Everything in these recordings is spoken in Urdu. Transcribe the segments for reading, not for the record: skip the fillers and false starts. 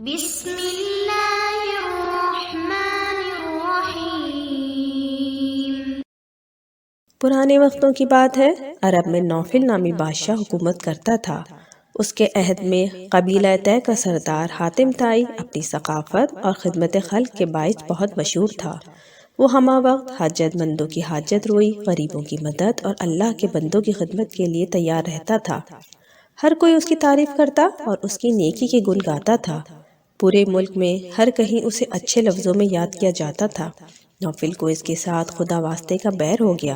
بسم اللہ الرحمن الرحیم۔ پرانے وقتوں کی بات ہے، عرب میں نوفل نامی بادشاہ حکومت کرتا تھا۔ اس کے عہد میں قبیلہ طے کا سردار حاتم طائی اپنی ثقافت اور خدمت خلق کے باعث بہت مشہور تھا۔ وہ ہمہ وقت حاجت مندوں کی حاجت روئی، غریبوں کی مدد اور اللہ کے بندوں کی خدمت کے لیے تیار رہتا تھا۔ ہر کوئی اس کی تعریف کرتا اور اس کی نیکی کے گن گاتا تھا۔ پورے ملک میں ہر کہیں اسے اچھے لفظوں میں یاد کیا جاتا تھا۔ نوفل کو اس کے ساتھ خدا واسطے کا بیر ہو گیا۔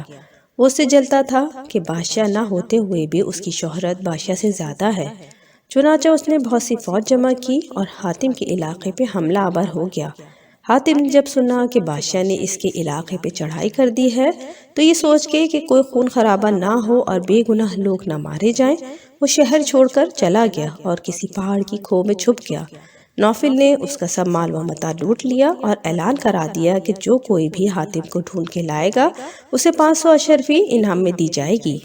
وہ اس سے جلتا تھا کہ بادشاہ نہ ہوتے ہوئے بھی اس کی شہرت بادشاہ سے زیادہ ہے۔ چنانچہ اس نے بہت سی فوج جمع کی اور حاتم کے علاقے پہ حملہ آور ہو گیا۔ حاتم نے جب سنا کہ بادشاہ نے اس کے علاقے پہ چڑھائی کر دی ہے تو یہ سوچ کے کہ کوئی خون خرابہ نہ ہو اور بے گناہ لوگ نہ مارے جائیں، وہ شہر چھوڑ کر چلا گیا اور کسی پہاڑ کی کھو میں چھپ گیا۔ نوفل نے اس کا سب مال و متاع لوٹ لیا اور اعلان کرا دیا کہ جو کوئی بھی حاتم کو ڈھونڈ کے لائے گا اسے 500 اشرفی انعام میں دی جائے گی۔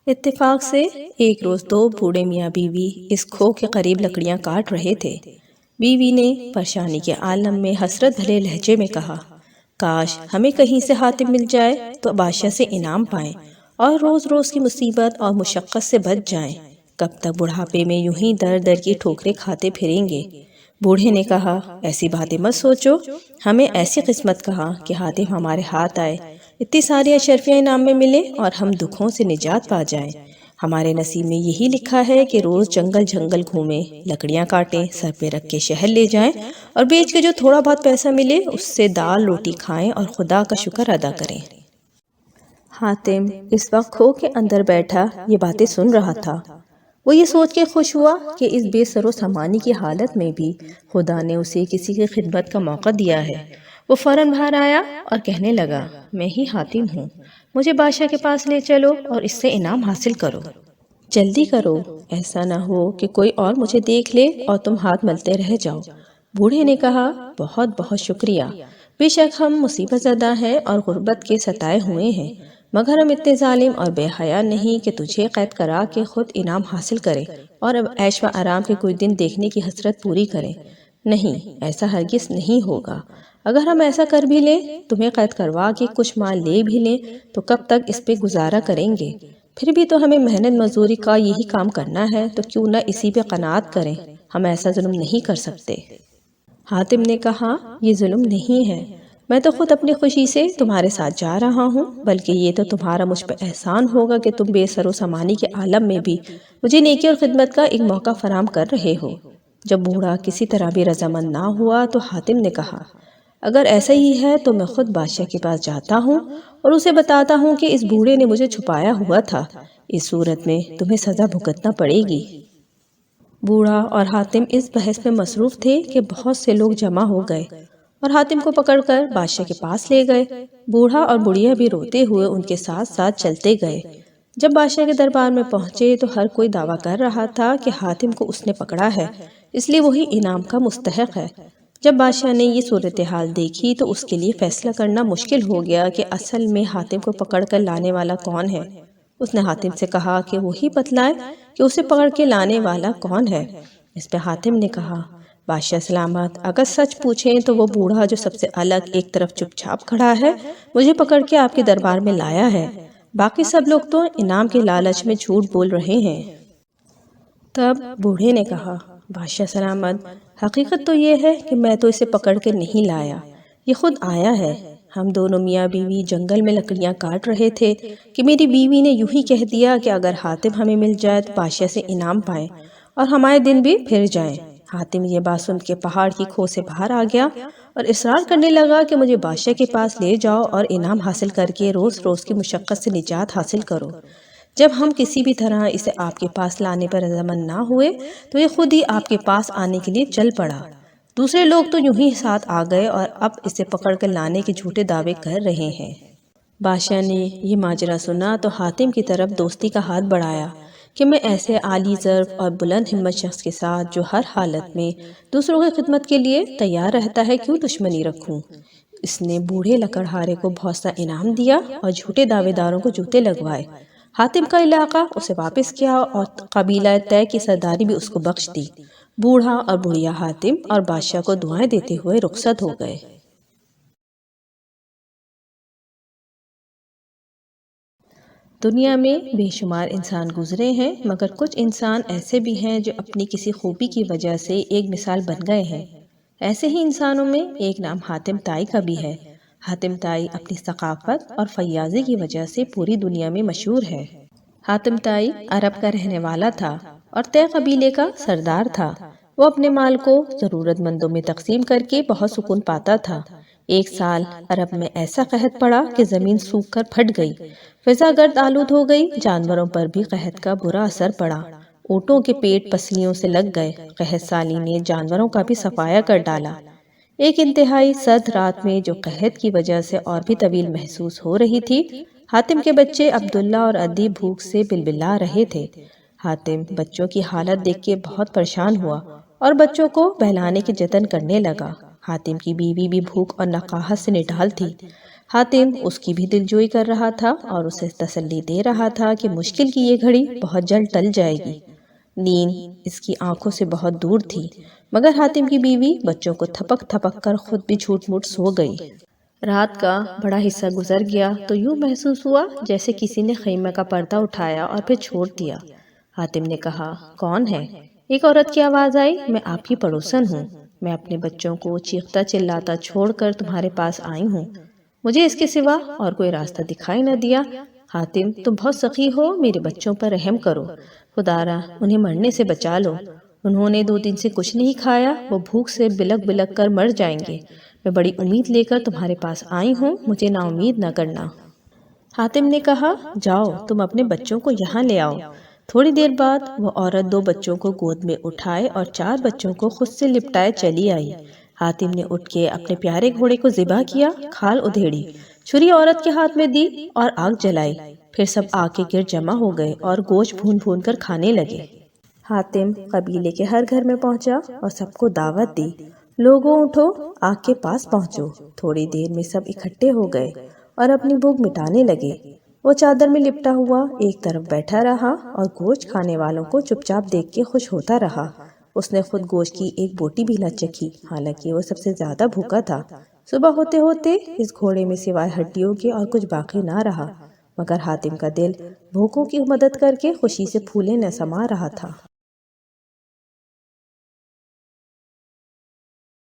اتفاق سے ایک روز دو بوڑھے میاں بیوی اس کھو کے قریب لکڑیاں کاٹ رہے تھے۔ بیوی نے پریشانی کے عالم میں حسرت بھرے لہجے میں کہا، کاش ہمیں کہیں سے حاتم مل جائے تو بادشاہ سے انعام پائیں اور روز روز کی مصیبت اور مشقت سے بچ جائیں۔ کب تک بڑھاپے میں یوں ہی در در کی ٹھوکریں کھاتے پھریں گے؟ بوڑھے نے کہا، ایسی باتیں مت سوچو، ہمیں ایسی قسمت کہا کہ حاتم ہمارے ہاتھ آئے، اتنی ساری اشرفیاں انعام میں ملے اور ہم دکھوں سے نجات پا جائیں۔ ہمارے نصیب میں یہی لکھا ہے کہ روز جنگل جنگل گھومیں، لکڑیاں کاٹیں، سر پہ رکھ کے شہر لے جائیں اور بیچ کے جو تھوڑا بہت پیسہ ملے اس سے دال روٹی کھائیں اور خدا کا شکر ادا کریں۔ حاتم اس وقت کھو کے اندر بیٹھا یہ باتیں سن رہا تھا۔ وہ یہ سوچ کے خوش ہوا کہ اس بے سر و سامانی کی حالت میں بھی خدا نے اسے کسی کی خدمت کا موقع دیا ہے۔ وہ فوراً باہر آیا اور کہنے لگا، میں ہی حاتم ہوں، مجھے بادشاہ کے پاس لے چلو اور اس سے انعام حاصل کرو۔ جلدی کرو، ایسا نہ ہو کہ کوئی اور مجھے دیکھ لے اور تم ہاتھ ملتے رہ جاؤ۔ بوڑھے نے کہا، بہت بہت شکریہ، بے شک ہم مصیبت زدہ ہیں اور غربت کے ستائے ہوئے ہیں، مگر ہم اتنے ظالم اور بے حیا نہیں کہ تجھے قید کرا کے خود انعام حاصل کریں اور اب عیش و آرام کے کچھ دن دیکھنے کی حسرت پوری کریں۔ نہیں، ایسا ہرگز نہیں ہوگا۔ اگر ہم ایسا کر بھی لیں، تمہیں قید کروا کے کچھ مال لے بھی لیں تو کب تک اس پہ گزارا کریں گے؟ پھر بھی تو ہمیں محنت مزدوری کا یہی کام کرنا ہے، تو کیوں نہ اسی پہ قناعت کریں، ہم ایسا ظلم نہیں کر سکتے۔ حاتم نے کہا، یہ ظلم نہیں ہے، میں تو خود اپنی خوشی سے تمہارے ساتھ جا رہا ہوں، بلکہ یہ تو تمہارا مجھ پہ احسان ہوگا کہ تم بے سر و سامانی کے عالم میں بھی مجھے نیکی اور خدمت کا ایک موقع فراہم کر رہے ہو۔ جب بوڑھا کسی طرح بھی رضامند نہ ہوا تو حاتم نے کہا، اگر ایسا ہی ہے تو میں خود بادشاہ کے پاس جاتا ہوں اور اسے بتاتا ہوں کہ اس بوڑھے نے مجھے چھپایا ہوا تھا، اس صورت میں تمہیں سزا بھگتنا پڑے گی۔ بوڑھا اور حاتم اس بحث میں مصروف تھے کہ بہت سے لوگ جمع ہو گئے اور حاتم کو پکڑ کر بادشاہ کے پاس لے گئے۔ بوڑھا اور بڑھیا بھی روتے ہوئے ان کے ساتھ ساتھ چلتے گئے۔ جب بادشاہ کے دربار میں پہنچے تو ہر کوئی دعویٰ کر رہا تھا کہ حاتم کو اس نے پکڑا ہے، اس لیے وہی انعام کا مستحق ہے۔ جب بادشاہ نے یہ صورتحال دیکھی تو اس کے لیے فیصلہ کرنا مشکل ہو گیا کہ اصل میں حاتم کو پکڑ کر لانے والا کون ہے۔ اس نے حاتم سے کہا کہ وہی بتلائے کہ اسے پکڑ کے لانے والا کون ہے۔ اس پہ حاتم نے کہا، بادشاہ سلامت، اگر سچ پوچھیں تو وہ بوڑھا جو سب سے الگ ایک طرف چپ چاپ کھڑا ہے مجھے پکڑ کے آپ کے دربار میں لایا ہے، باقی سب لوگ تو انعام کے لالچ میں جھوٹ بول رہے ہیں۔ تب بوڑھے نے کہا، بادشاہ سلامت، حقیقت تو یہ ہے کہ میں تو اسے پکڑ کے نہیں لایا، یہ خود آیا ہے۔ ہم دونوں میاں بیوی جنگل میں لکڑیاں کاٹ رہے تھے کہ میری بیوی نے یوں ہی کہہ دیا کہ اگر حاتم ہمیں مل جائے تو بادشاہ سے انعام پائیں اور ہمارے دن بھی پھر جائیں۔ حاتم یہ بات سن کے پہاڑ کی کھو سے باہر آ گیا اور اصرار کرنے لگا کہ مجھے بادشاہ کے پاس لے جاؤ اور انعام حاصل کر کے روز روز کی مشقت سے نجات حاصل کرو۔ جب ہم کسی بھی طرح اسے آپ کے پاس لانے پر رضامند نہ ہوئے تو یہ خود ہی آپ کے پاس آنے کے لیے چل پڑا۔ دوسرے لوگ تو یوں ہی ساتھ آ گئے اور اب اسے پکڑ کر لانے کے جھوٹے دعوے کر رہے ہیں۔ بادشاہ نے یہ ماجرا سنا تو حاتم کی طرف دوستی کا ہاتھ بڑھایا کہ میں ایسے عالی ظرف اور بلند ہمت شخص کے ساتھ جو ہر حالت میں دوسروں کی خدمت کے لیے تیار رہتا ہے کیوں دشمنی رکھوں۔ اس نے بوڑھے لکڑہارے کو بہت سا انعام دیا اور جھوٹے دعوے داروں کو جوتے لگوائے۔ حاتم کا علاقہ اسے واپس کیا اور قبیلہ طے کی سرداری بھی اس کو بخش دی۔ بوڑھا اور بڑھیا حاتم اور بادشاہ کو دعائیں دیتے ہوئے رخصت ہو گئے۔ دنیا میں بے شمار انسان گزرے ہیں، مگر کچھ انسان ایسے بھی ہیں جو اپنی کسی خوبی کی وجہ سے ایک مثال بن گئے ہیں۔ ایسے ہی انسانوں میں ایک نام حاتم طائی کا بھی ہے۔ حاتم طائی اپنی ثقافت اور فیاضی کی وجہ سے پوری دنیا میں مشہور ہے۔ حاتم طائی عرب کا رہنے والا تھا اور طے قبیلے کا سردار تھا۔ وہ اپنے مال کو ضرورت مندوں میں تقسیم کر کے بہت سکون پاتا تھا۔ ایک سال عرب میں ایسا قحط پڑا کہ زمین سوکھ کر پھٹ گئی، فضا گرد آلود ہو گئی، جانوروں پر بھی قحط کا برا اثر پڑا۔ اونٹوں کے پیٹ پسلیوں سے لگ گئے، قحط سالی نے جانوروں کا بھی صفایا کر ڈالا۔ ایک انتہائی سرد رات میں جو قحط کی وجہ سے اور بھی طویل محسوس ہو رہی تھی، حاتم کے بچے عبداللہ اور عدی بھوک سے بلبلا رہے تھے۔ حاتم بچوں کی حالت دیکھ کے بہت پریشان ہوا اور بچوں کو بہلانے کے جتن کرنے لگا۔ حاتم کی بیوی بھی بھوک اور نقاہت سے نڈھال تھی۔ حاتم اس کی بھی دلجوئی کر رہا تھا اور اسے تسلی دے رہا تھا کہ مشکل کی یہ گھڑی بہت جلد ٹل جائے گی۔ نیند اس کی آنکھوں سے بہت دور تھی، مگر حاتم کی بیوی بچوں کو تھپک تھپک کر خود بھی جھوٹ موٹ سو گئی۔ رات کا بڑا حصہ گزر گیا تو یوں محسوس ہوا جیسے کسی نے خیمے کا پردہ اٹھایا اور پھر چھوڑ دیا۔ حاتم نے کہا، کون ہے؟ ایک عورت کی آواز آئی، میں آپ کی پڑوسن ہوں۔ میں اپنے بچوں کو چیختا چلاتا چھوڑ کر تمہارے پاس آئی ہوں۔ مجھے اس کے سوا اور کوئی راستہ دکھائی نہ دیا۔ حاتم تم بہت سخی ہو، میرے بچوں پر رحم کرو، خدارا انہیں مرنے سے بچا لو۔ انہوں نے 2 دن سے کچھ نہیں کھایا، وہ بھوک سے بلک بلک کر مر جائیں گے۔ میں بڑی امید لے کر تمہارے پاس آئی ہوں، مجھے نا امید نہ کرنا۔ حاتم نے کہا، جاؤ تم اپنے بچوں کو یہاں لے آؤ۔ تھوڑی دیر بعد وہ عورت 2 بچوں کو گود میں اٹھائے اور 4 بچوں کو خود سے لپٹائے چلی آئی۔ حاتم نے اٹھ کے اپنے پیارے گھوڑے کو ذبح کیا، کھال ادھیڑی، چھری عورت کے ہاتھ میں دی اور آگ جلائی۔ پھر سب آگ کے گرد جمع ہو گئے اور گوشت بھون بھون کر کھانے لگے۔ حاتم قبیلے کے ہر گھر میں پہنچا اور سب کو دعوت دی، لوگوں اٹھو، آگ کے پاس پہنچو۔ تھوڑی دیر میں سب اکٹھے ہو گئے اور اپنی بھوک مٹانے لگے۔ وہ چادر میں لپٹا ہوا ایک طرف بیٹھا رہا اور گوشت کھانے والوں کو چپ چاپ دیکھ کے خوش ہوتا رہا۔ اس نے خود گوشت کی ایک بوٹی بھی نہ چکھی، حالانکہ وہ سب سے زیادہ بھوکا تھا۔ صبح ہوتے ہوتے اس گھوڑے میں سوائے ہڈیوں کے اور کچھ باقی نہ رہا، مگر حاتم کا دل بھوکوں کی مدد کر کے خوشی سے پھولے نہ سما رہا تھا۔